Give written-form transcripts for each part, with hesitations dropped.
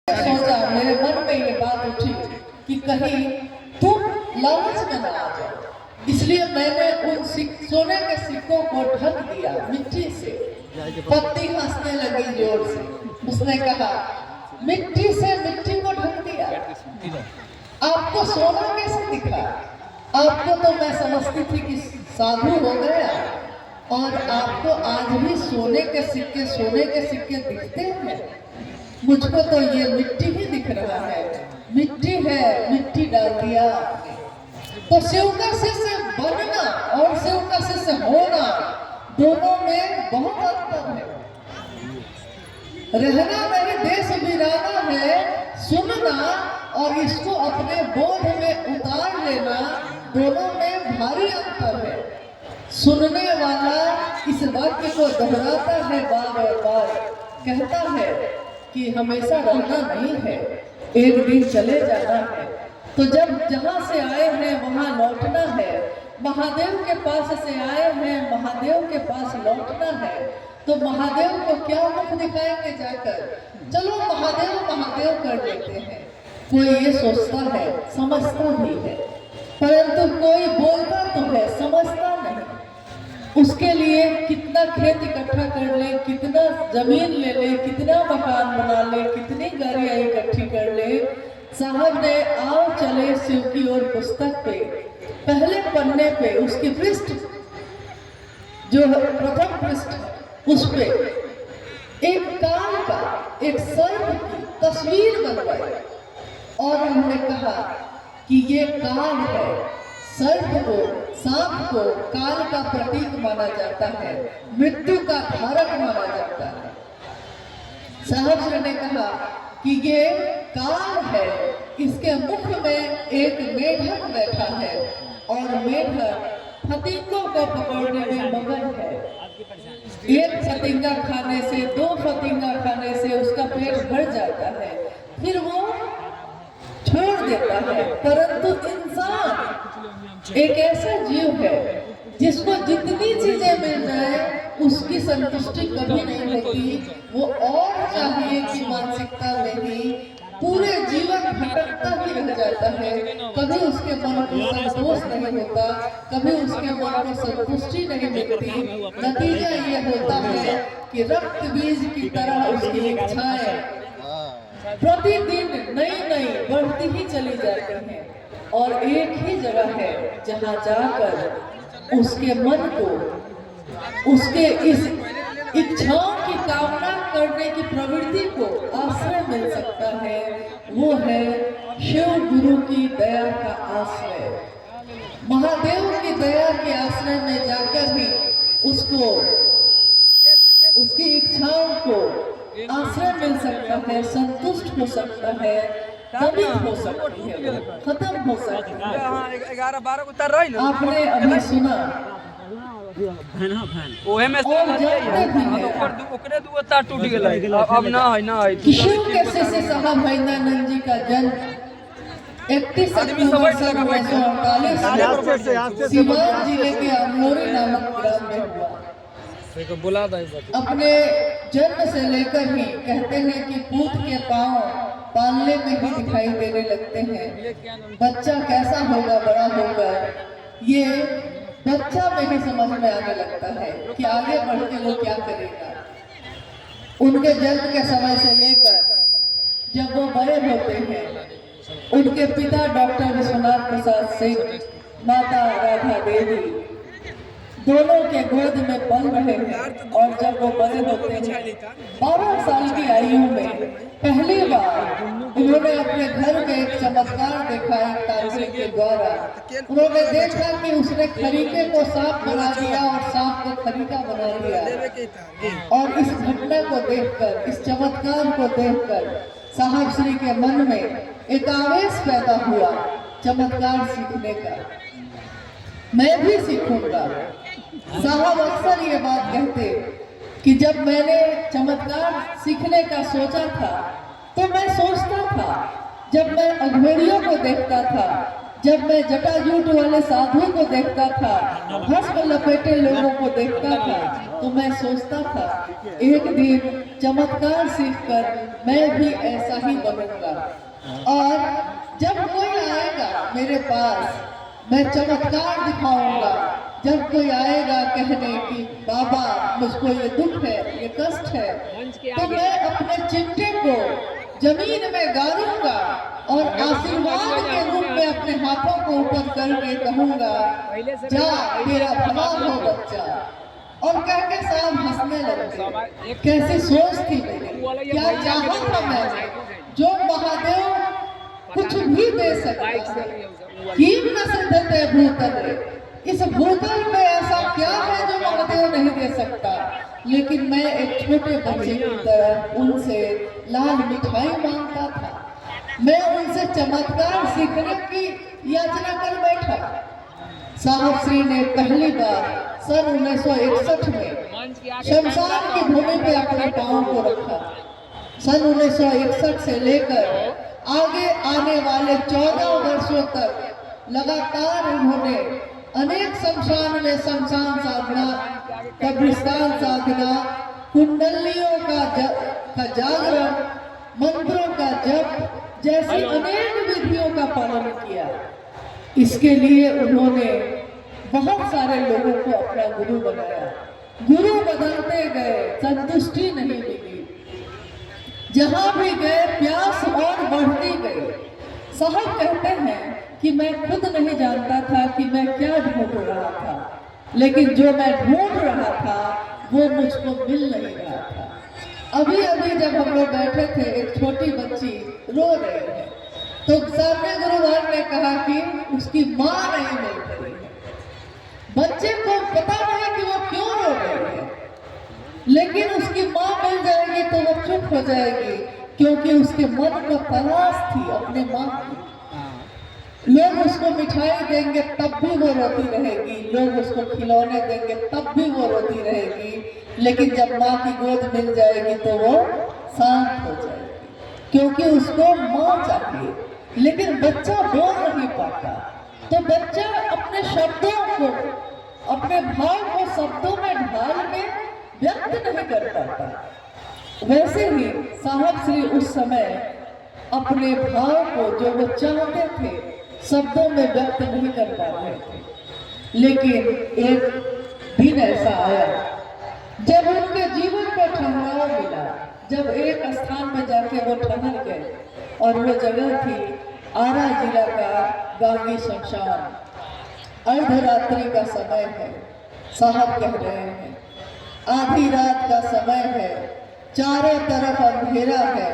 सोचा, मेरे मन में ये बात उठी कि कहीं तुम लालच में ना आ जाओ, इसलिए मैंने उन सोने के सिक्कों को ढक दिया मिट्टी से। पत्नी हंसने लगी जोर से। उसने कहा, मिट्टी से मिट्टी को ढक दिया, आपको सोना कैसे दिखा? आपको तो मैं समझती थी कि साधु हो गया, और आपको आज भी सोने के सिक्के दिखते हैं। मुझको तो ये मिट्टी ही दिख रहा है, मिट्टी है, मिट्टी डाल दिया आपने। तो शिव का शिष्य बनना और शिव का शिष्य होना, दोनों में बहुत अंतर है। रहना नहीं, देश वीराना है, सुनना और इसको अपने बोध में उतार लेना, दोनों में भारी अंतर है। सुनने वाला इस वाक्य को दोहराता है बार बार, कहता है कि हमेशा रहना नहीं है, एक दिन चले जाना है। तो जब जहाँ से आए हैं वहाँ लौटना है, महादेव के पास से आए हैं, महादेव के पास लौटना है। तो महादेव को क्या मुख दिखाएंगे जाकर? चलो महादेव महादेव कर लेते हैं। कोई ये सोचता है, समझता भी है, परंतु कोई बोलता तो है, समझता नहीं। उसके लिए कितना खेत इकट्ठा कर ले, कितना जमीन ले ले, कितना मकान बना ले, कितनी गाड़ियां इकट्ठी कर ले। साहब ने आओ चले शिव की ओर पुस्तक पे पहले पन्ने पे उसकी पृष्ठ, जो प्रथम पृष्ठ, उस पे एक काल का, एक सर्प की तस्वीर बनवाई और उन्होंने कहा कि ये काल है। सर्प को, सांप को काल का प्रतीक माना जाता है, मृत्यु का धारक माना जाता है। साहब जी ने कहा कि ये काल है, इसके मुख में एक मेढक बैठा है और मेढक फतिंगों को पकड़ने में मगन है। एक फतिंगा खाने से, दो फतिंगा खाने से उसका पेट भर जाता है, फिर वो छोड़ देता है। परंतु इंसान एक ऐसा जीव है जिसको जितनी चीजें मिल जाए उसकी संतुष्टि कभी नहीं होती, वो और चाहिए की मानसिकता में ही पूरे जीवन भटकता ही रह जाता है। कभी उसके मन को संतोष नहीं होता, कभी उसके मन को संतुष्टि नहीं मिलती। नतीजा ये होता है कि रक्त बीज की तरह उसकी इच्छाएं प्रतिदिन नई नई बढ़ती ही चली जाती हैं, और एक ही जगह है जहां जाकर उसके मन को, उसके इस इच्छाओं की कामना करने की प्रवृत्ति को आश्रय मिल सकता है। वो है शिव गुरु की दया का आश्रय। महादेव की दया के आश्रय में जाकर भी उसको उसकी इच्छाओं को आश्रय मिल सकता है, संतुष्ट हो सकता है, दमित हो सकती है, खत्म हो सकती है। 11-12 उतर रही ना, आपने अभी सुना ओहे में से ओकरे दू तार टूट गेलै, अब ना है शिव के शिष्य साहब भैदानंद जी का जन्म 31 अक्टूबर 1948 सीवान जिले के अमलोरी नामक ग्राम में हुआ। अपने जन्म से लेकर ही कहते हैं कि पूत के पांव पालने में ही दिखाई देने लगते हैं। बच्चा कैसा होगा बड़ा होकर, ये बच्चा में ही समझ में आने लगता है कि आगे बढ़ के वो क्या करेगा। उनके जन्म के समय से लेकर जब वो बड़े होते हैं, उनके पिता डॉक्टर विश्वनाथ प्रसाद सिंह, माता राधा देवी दोनों के गोद में पल रहे हैं। और जब वो बड़े होते हैं, 12 साल की आयु में पहली बार उन्होंने अपने घर में एक चमत्कार देखा। एक तांत्रिक के द्वारा उन्होंने देखा कि उसने खरीके को सांप बना दिया और सांप को खरीका बना दिया। और इस घटना को देखकर, इस चमत्कार को देखकर साहब श्री के मन में एक आवेश पैदा हुआ चमत्कार सीखने का। मैं भी सीखूंगा। साहब अक्सर ये बात कहते कि जब मैंने चमत्कार सीखने का सोचा था, तो मैं सोचता था, जब मैं अघोरियों को देखता था, जब मैं जटाजूट वाले साधु को देखता था, भस्म लपेटे लोगों को देखता था, तो मैं सोचता था एक दिन चमत्कार सीखकर मैं भी ऐसा ही बनूंगा। और जब कोई आएगा मेरे पास, मैं चमत्कार दिखाऊंगा। जब कोई आएगा कहने कि बाबा मुझको ये दुख है, ये कष्ट है, तो मैं अपने चिमटे को जमीन में गाड़ूंगा और आशीर्वाद के रूप में अपने हाथों को ऊपर करके कहूंगा, जा तेरा भला हो बच्चा। और कह के साहब हंसने लगते। कैसी सोच थी मेरी, क्या चाहा था मैंने, जो महादेव कुछ भी दे सकता है। कीम न सिद्धते भूतल, इस भूतल में ऐसा क्या है जो महादेव नहीं दे सकता। लेकिन मैं एक छोटे बच्चे की तरह उनसे लाल मिठाई मांगता था। मैं उनसे चमत्कार सीखने की याचना कर बैठा। साहब श्री ने पहली बार सन 1961 में शमशान की भूमि पे अपने पांव को रखा। सन 1961 से लेकर आगे आने वाले 14 वर्षों तक लगातार उन्होंने अनेक शमशान में शमशान साधना, कब्रिस्तान साधना, कुंडलियों का जागरण, मंत्रों का जप जैसी अनेक विधियों का पालन किया। इसके लिए उन्होंने बहुत सारे लोगों को अपना गुरु बनाया। गुरु बदलते गए, संतुष्टि नहीं मिली। जहां भी गए प्यास और बढ़ती गई। साहब कहते हैं कि मैं खुद नहीं जानता था कि मैं क्या ढूंढ रहा था, लेकिन जो मैं ढूंढ रहा था वो मुझको मिल नहीं रहा था। अभी अभी जब हम लोग बैठे थे, एक छोटी बच्ची रो रही है, तो सामने गुरुवार ने कहा कि उसकी माँ नहीं मिल रही है। बच्चे को पता नहीं कि वो क्यों रो रही है, लेकिन उसकी माँ मिल जाएगी तो वो चुप हो जाएगी, क्योंकि उसके मन को तलाश थी अपने माँ की। लोग उसको मिठाई देंगे तब भी वो रोती रहेगी, लोग उसको खिलौने देंगे तब भी वो रोती रहेगी, लेकिन जब माँ की गोद मिल जाएगी तो वो शांत हो जाएगी, क्योंकि उसको माँ चाहिए। लेकिन बच्चा बोल नहीं पाता, तो बच्चा अपने शब्दों को, अपने भाव को शब्दों में ढाल के व्यक्त नहीं कर पाता। वैसे ही साहब श्री उस समय अपने भाव को जो वो चाहते थे शब्दों में व्यक्त नहीं कर पा रहे थे। लेकिन एक दिन ऐसा आया जब उनके जीवन को ठहराव मिला, जब एक स्थान में जाके वो ठहर गए, और वो जगह थी आरा जिला का गांगी शमशान। अर्धरात्रि का समय है, साहब कह रहे हैं आधी रात का समय है, चारों तरफ अंधेरा है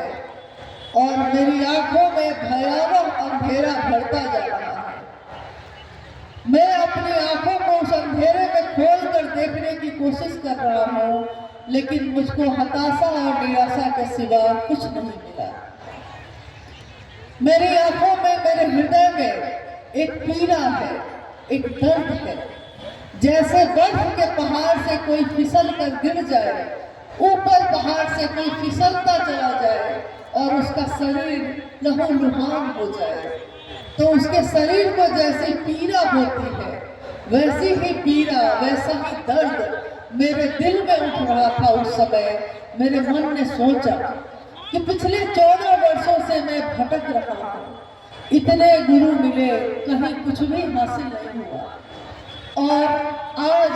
और मेरी आंखों में भयावह अंधेरा भरता जा रहा है। मैं अपनी आंखों को उस अंधेरे में खोल कर देखने की कोशिश कर रहा हूँ, लेकिन मुझको हताशा और निराशा के सिवा कुछ नहीं मिला। मेरी आंखों में, मेरे हृदय में एक पीड़ा है, एक दर्द है। जैसे बर्फ के पहाड़ से कोई फिसल कर गिर जाए, ऊपर पहाड़ से कोई फिसलता चला जाए और उसका शरीर लहूलुहान हो जाए, तो उसके शरीर को जैसे पीड़ा होती है, वैसी ही पीड़ा, वैसा ही दर्द मेरे दिल में उठ रहा था। उस समय मेरे मन ने सोचा कि पिछले 14 वर्षों से मैं भटक रहा हूँ, इतने गुरु मिले, कहीं कुछ भी हासिल नहीं हुआ, और आज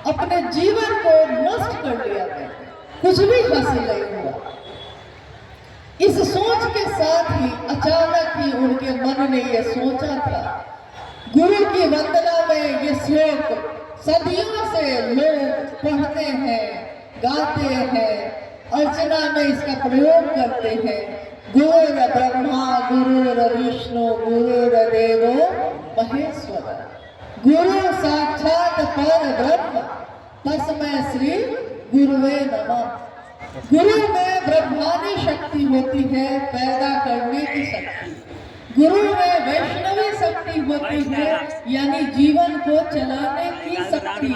अपने जीवन को नष्ट कर लिया मैंने, कुछ भी हासिल नहीं हुआ। इस सोच के साथ ही अचानक ही उनके मन ने यह सोचा था। गुरु की वंदना में ये श्लोक सदियों से लोग पढ़ते हैं, गाते हैं, अर्चना में इसका प्रयोग करते हैं। गुरुर ब्रह्मा गुरुर विष्णु गुरुर्देवो महेश्वर, गुरु साक्षात पर ब्रह्म तस्मै श्री गुरुवे नमः। गुरु में ब्रह्मानी शक्ति होती है, पैदा करने की शक्ति। गुरु में वैष्णवी शक्ति होती है, यानी जीवन को चलाने की शक्ति।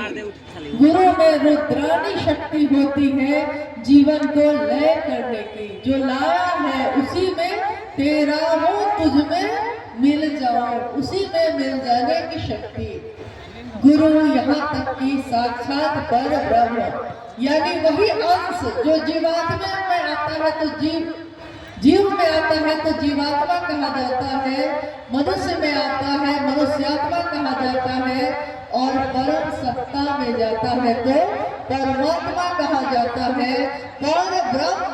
गुरु में रुद्रानी शक्ति होती है, जीवन को लय करने की। जो लाया है उसी में तेरा हूँ, तुझ में मिल जाऊं, उसी में मिल जाने की शक्ति। गुरु यहाँ तक कि साक्षात पर ब्रह्म, यानी वही अंश जो जीवात्मा में आता है तो जीव में आता है तो जीवात्मा कहा जाता है, मनुष्य में आता है मनुष्यात्मा कहा जाता है, और परम सत्ता में जाता है तो परमात्मा कहा जाता है, पर ब्रह्म।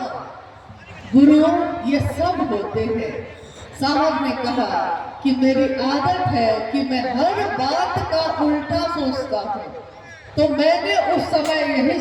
गुरु ये सब होते हैं। साहब ने कहा कि मेरी आदत है कि मैं हर बात का उल्टा सोचता हूँ, तो मैंने उस समय यही